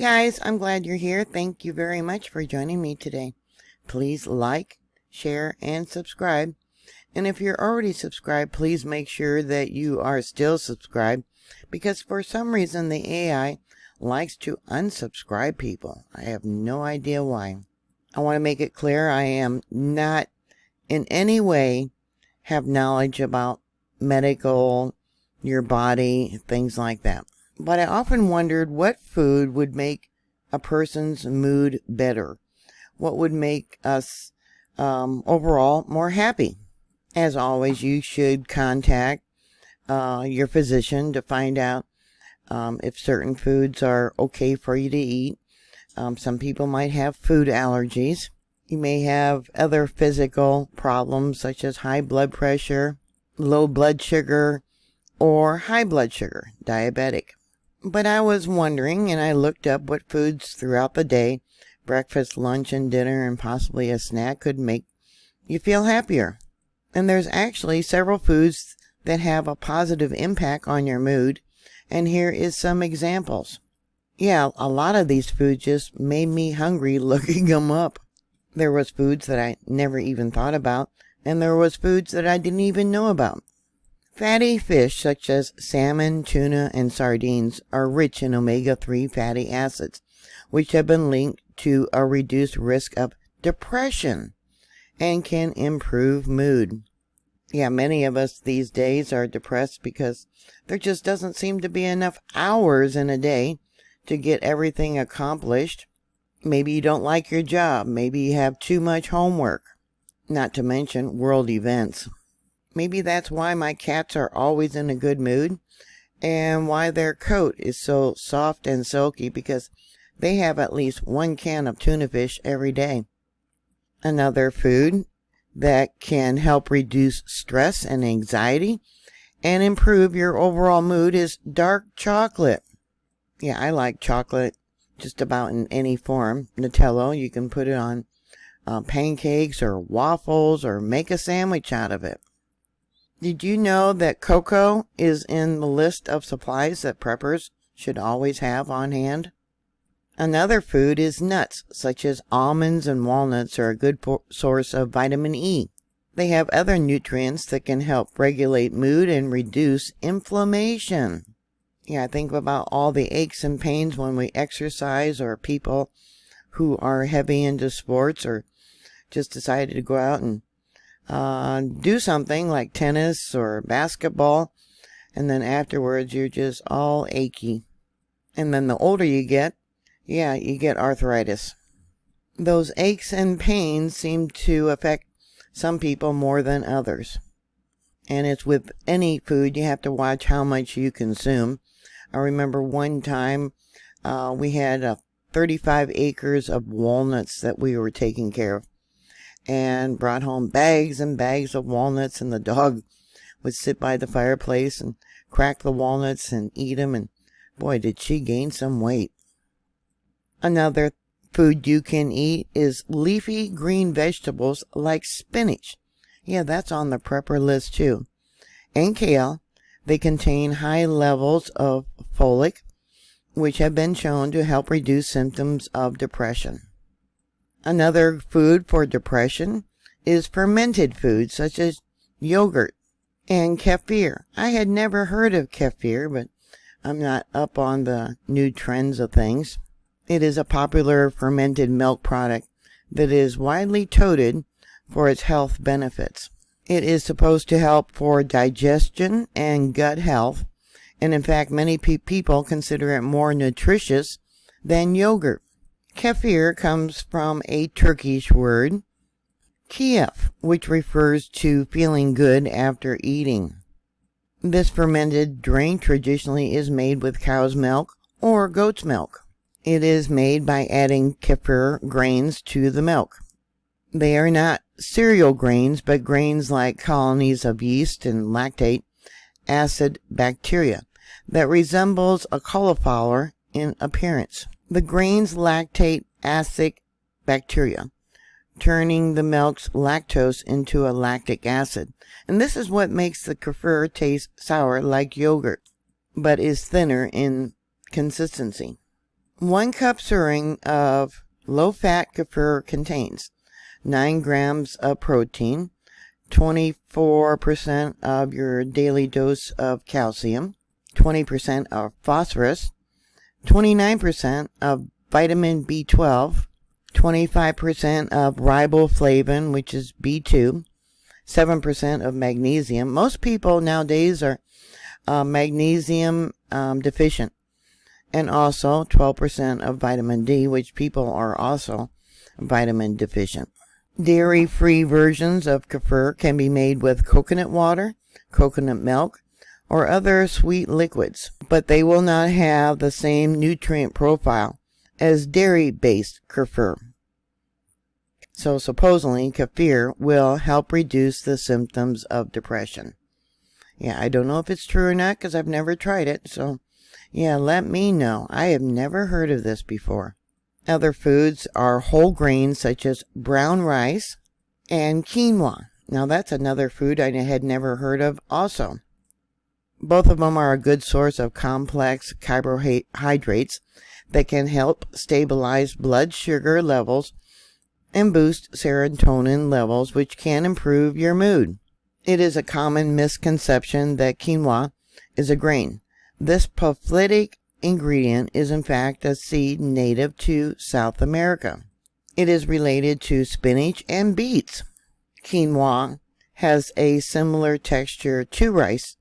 guys, I'm glad you're here. Thank you very much for joining me today. Please like, share, and subscribe. And if you're already subscribed, please make sure that you are still subscribed, because for some reason the AI likes to unsubscribe people. I have no idea why. I want to make it clear I am not in any way have knowledge about medical, your body, things like that. But I often wondered what food would make a person's mood better. What would make us overall more happy? As always, you should contact your physician to find out if certain foods are okay for you to eat. Some people might have food allergies. You may have other physical problems such as high blood pressure, low blood sugar, or high blood sugar, diabetic. But I was wondering, and I looked up what foods throughout the day, breakfast, lunch, and dinner, and possibly a snack, could make you feel happier. And there's actually several foods that have a positive impact on your mood, and here is some examples. Yeah, a lot of these foods just made me hungry looking them up. There was foods that I never even thought about, and there was foods that I didn't even know about. Fatty fish such as salmon, tuna, and sardines are rich in omega-3 fatty acids, which have been linked to a reduced risk of depression and can improve mood. Yeah, many of us these days are depressed because there just doesn't seem to be enough hours in a day to get everything accomplished. Maybe you don't like your job. Maybe you have too much homework, not to mention world events. Maybe that's why my cats are always in a good mood and why their coat is so soft and silky, because they have at least one can of tuna fish every day. Another food that can help reduce stress and anxiety and improve your overall mood is dark chocolate. Yeah, I like chocolate just about in any form. Nutella, you can put it on pancakes or waffles or make a sandwich out of it. Did you know that cocoa is in the list of supplies that preppers should always have on hand? Another food is nuts, such as almonds and walnuts are a good source of vitamin E. They have other nutrients that can help regulate mood and reduce inflammation. Yeah, think about all the aches and pains when we exercise, or people who are heavy into sports or just decided to go out and do something like tennis or basketball, and then afterwards you're just all achy. And then the older you get, you get arthritis. Those aches and pains seem to affect some people more than others. And it's with any food, you have to watch how much you consume. I remember one time we had 35 acres of walnuts that we were taking care of, and brought home bags and bags of walnuts, and the dog would sit by the fireplace and crack the walnuts and eat them, and boy, did she gain some weight. Another food you can eat is leafy green vegetables like spinach. Yeah, that's on the prepper list too. And kale. They contain high levels of folic, which have been shown to help reduce symptoms of depression. Another food for depression is fermented foods such as yogurt and kefir. I had never heard of kefir, but I'm not up on the new trends of things. It is a popular fermented milk product that is widely touted for its health benefits. It is supposed to help for digestion and gut health, and in fact many people consider it more nutritious than yogurt. Kefir comes from a Turkish word, keyif, which refers to feeling good after eating. This fermented drink traditionally is made with cow's milk or goat's milk. It is made by adding kefir grains to the milk. They are not cereal grains, but grains like colonies of yeast and lactate acid bacteria that resembles a cauliflower in appearance. The grains lactate acid bacteria, turning the milk's lactose into a lactic acid. And this is what makes the kefir taste sour like yogurt, but is thinner in consistency. 1 cup serving of low-fat kefir contains 9 grams of protein, 24% of your daily dose of calcium, 20% of phosphorus, 29% of vitamin B12, 25% of riboflavin, which is B2, 7% of magnesium. Most people nowadays are magnesium deficient, and also 12% of vitamin D, which people are also vitamin deficient. Dairy-free versions of kefir can be made with coconut water, coconut milk, or other sweet liquids, but they will not have the same nutrient profile as dairy-based kefir. So supposedly kefir will help reduce the symptoms of depression. Yeah, I don't know if it's true or not because I've never tried it, so yeah, let me know. I have never heard of this before. Other foods are whole grains such as brown rice and quinoa. Now that's another food I had never heard of also. Both of them are a good source of complex carbohydrates that can help stabilize blood sugar levels and boost serotonin levels, which can improve your mood. It is a common misconception that quinoa is a grain. This prolific ingredient is in fact a seed native to South America. It is related to spinach and beets. Quinoa has a similar texture to rice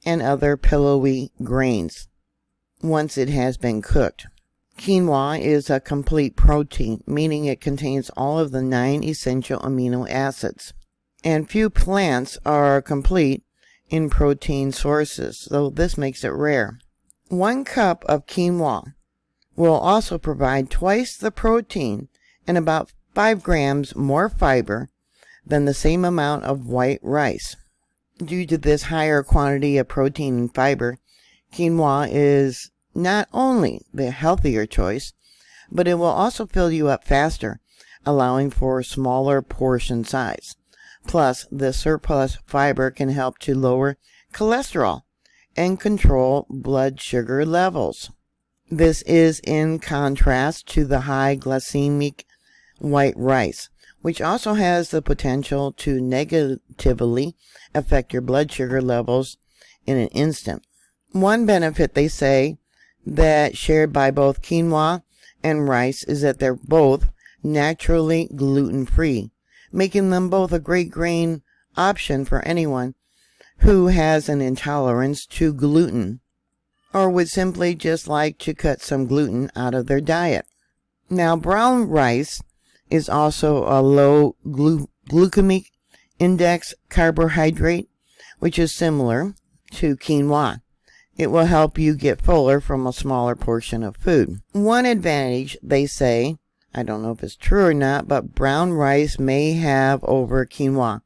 and other pillowy grains once it has been cooked. Quinoa is a complete protein, meaning it contains all of the 9 essential amino acids. And few plants are complete in protein sources, though this makes it rare. 1 cup of quinoa will also provide twice the protein and about 5 grams more fiber than the same amount of white rice. Due to this higher quantity of protein and fiber, quinoa is not only the healthier choice, but it will also fill you up faster, allowing for a smaller portion size. Plus, the surplus fiber can help to lower cholesterol and control blood sugar levels. This is in contrast to the high glycemic white rice, which also has the potential to negatively affect your blood sugar levels in an instant. One benefit they say that shared by both quinoa and rice is that they're both naturally gluten-free, making them both a great grain option for anyone who has an intolerance to gluten or would simply just like to cut some gluten out of their diet. Now, brown rice is also a low glycemic index carbohydrate, which is similar to quinoa. It will help you get fuller from a smaller portion of food. One advantage, they say, I don't know if it's true or not, but brown rice may have over quinoa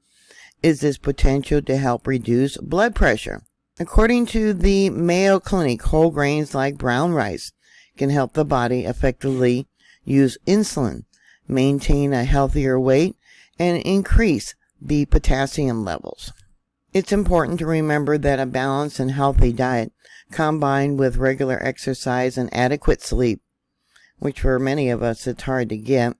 is this potential to help reduce blood pressure. According to the Mayo Clinic, whole grains like brown rice can help the body effectively use insulin, maintain a healthier weight, and increase the potassium levels. It's important to remember that a balanced and healthy diet combined with regular exercise and adequate sleep, which for many of us it's hard to get,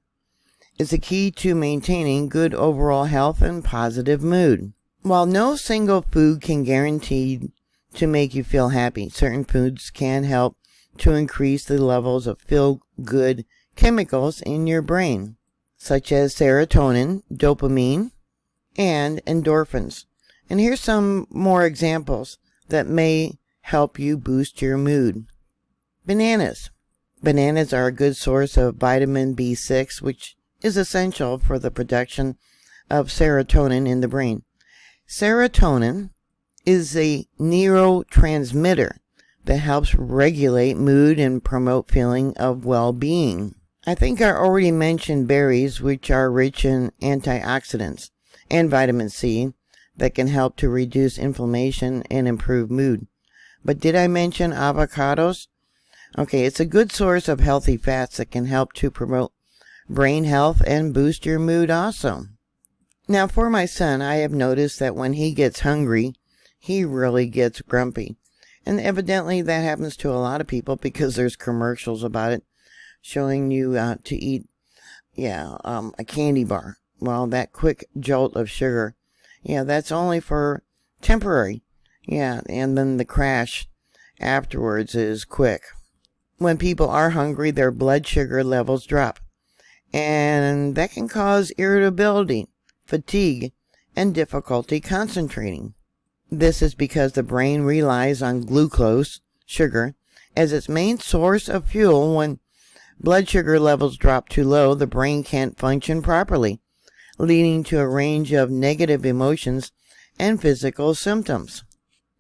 is the key to maintaining good overall health and positive mood. While no single food can guarantee to make you feel happy, certain foods can help to increase the levels of feel-good chemicals in your brain, such as serotonin, dopamine, and endorphins. And here's some more examples that may help you boost your mood. Bananas. Bananas are a good source of vitamin B6, which is essential for the production of serotonin in the brain. Serotonin is a neurotransmitter that helps regulate mood and promote feeling of well-being. I think I already mentioned berries, which are rich in antioxidants and vitamin C that can help to reduce inflammation and improve mood. But did I mention avocados? Okay, it's a good source of healthy fats that can help to promote brain health and boost your mood also. Now, for my son, I have noticed that when he gets hungry, he really gets grumpy. And evidently that happens to a lot of people because there's commercials about it showing you to eat, a candy bar. Well, that quick jolt of sugar, that's only for temporary. Yeah, and then the crash afterwards is quick. When people are hungry, their blood sugar levels drop. And that can cause irritability, fatigue, and difficulty concentrating. This is because the brain relies on glucose, sugar, as its main source of fuel. When blood sugar levels drop too low, the brain can't function properly, leading to a range of negative emotions and physical symptoms.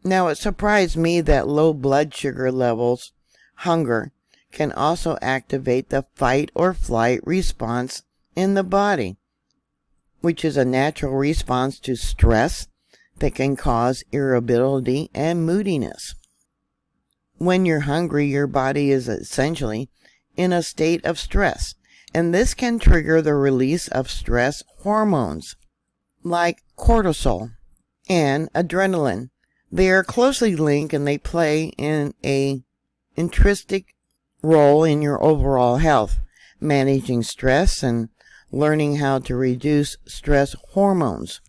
Now, it surprised me that low blood sugar levels, hunger, can also activate the fight or flight response in the body, which is a natural response to stress that can cause irritability and moodiness. When you're hungry, your body is essentially in a state of stress, and this can trigger the release of stress hormones like cortisol and adrenaline. They are closely linked, and they play an intrinsic role in your overall health, managing stress and learning how to reduce stress hormones.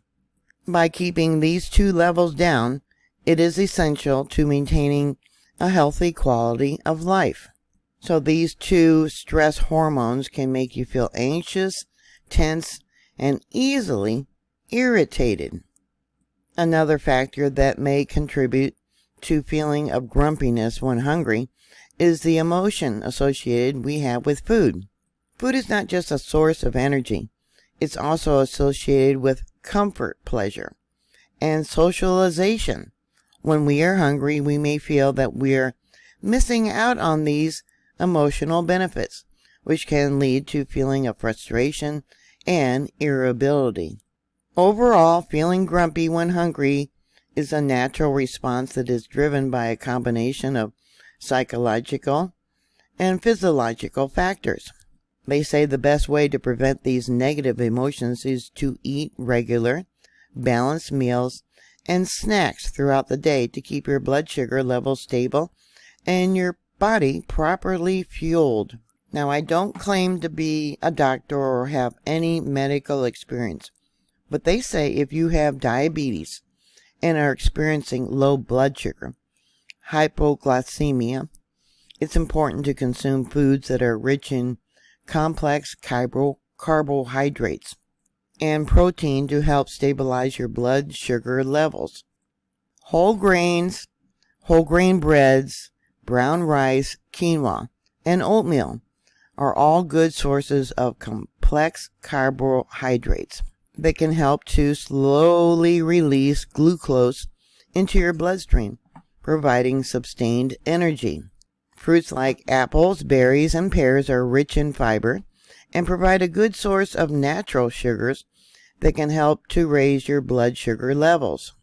By keeping these two levels down, it is essential to maintaining a healthy quality of life. So these two stress hormones can make you feel anxious, tense, and easily irritated. Another factor that may contribute to feeling of grumpiness when hungry is the emotion associated we have with food. Food is not just a source of energy. It's also associated with comfort, pleasure, and socialization. When we are hungry, we may feel that we're missing out on these emotional benefits, which can lead to feeling of frustration and irritability. Overall, feeling grumpy when hungry is a natural response that is driven by a combination of psychological and physiological factors. They say the best way to prevent these negative emotions is to eat regular, balanced meals and snacks throughout the day to keep your blood sugar levels stable and your body properly fueled. Now, I don't claim to be a doctor or have any medical experience, but they say if you have diabetes and are experiencing low blood sugar, hypoglycemia, it's important to consume foods that are rich in complex carbohydrates and protein to help stabilize your blood sugar levels. Whole grains, whole grain breads, brown rice, quinoa, and oatmeal are all good sources of complex carbohydrates that can help to slowly release glucose into your bloodstream, providing sustained energy. Fruits like apples, berries, and pears are rich in fiber and provide a good source of natural sugars that can help to raise your blood sugar levels.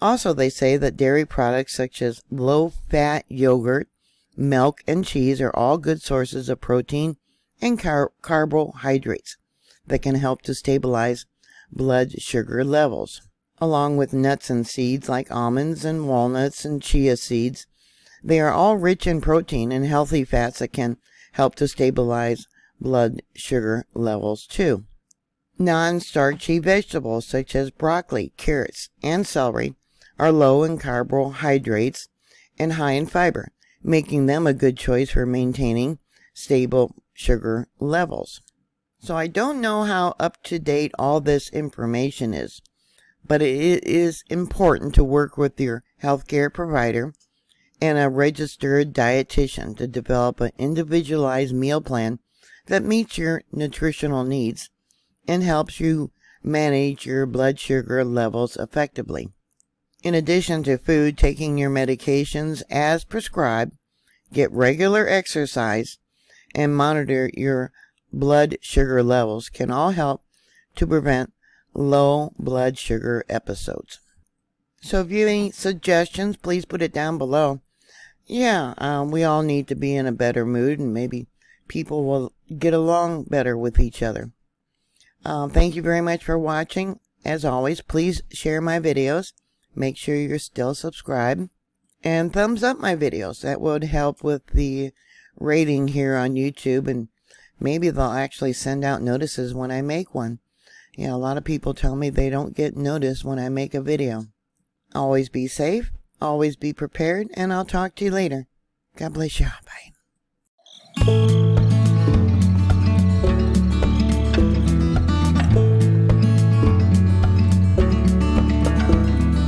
Also, they say that dairy products such as low-fat yogurt, milk, and cheese are all good sources of protein and carbohydrates that can help to stabilize blood sugar levels. Along with nuts and seeds like almonds and walnuts and chia seeds, they are all rich in protein and healthy fats that can help to stabilize blood sugar levels too. Non-starchy vegetables such as broccoli, carrots, and celery are low in carbohydrates and high in fiber, making them a good choice for maintaining stable sugar levels. So I don't know how up-to-date all this information is, but it is important to work with your healthcare provider and a registered dietitian to develop an individualized meal plan that meets your nutritional needs and helps you manage your blood sugar levels effectively. In addition to food, taking your medications as prescribed, get regular exercise, and monitor your blood sugar levels can all help to prevent low blood sugar episodes. So if you have any suggestions, please put it down below. We all need to be in a better mood, and maybe people will get along better with each other. Thank you very much for watching. As always, please share my videos. Make sure you're still subscribed. And thumbs up my videos. That would help with the rating here on YouTube, and maybe they'll actually send out notices when I make one. Yeah, a lot of people tell me they don't get noticed when I make a video. Always be safe, always be prepared, and I'll talk to you later. God bless you. Bye.